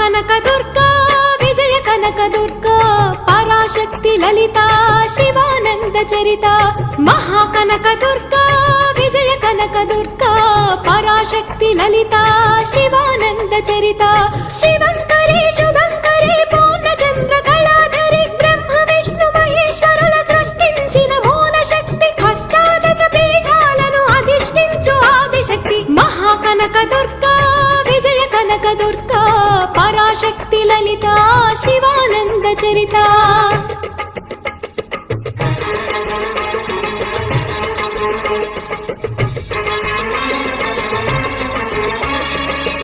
కనక దుర్గా విజయ కనక దుర్గా పరాశక్తి లలిత శివానంద చరిత మహాకనక దుర్గా విజయ కనక దుర్గా పరాశక్తి లలిత శివానంద చరిత శివంకరి శుభంకరి పూర్ణచంద్ర కళాధరి బ్రహ్మ విష్ణు మహేశ్వరుల సృష్టించిన మూల శక్తి అష్టాదశ పీఠాలను అధిష్ఠించు ఆదిశక్తి మహాకనక దుర్గా విజయ కనక దుర్గా పరాశక్తి లలిత శివానంద చరిత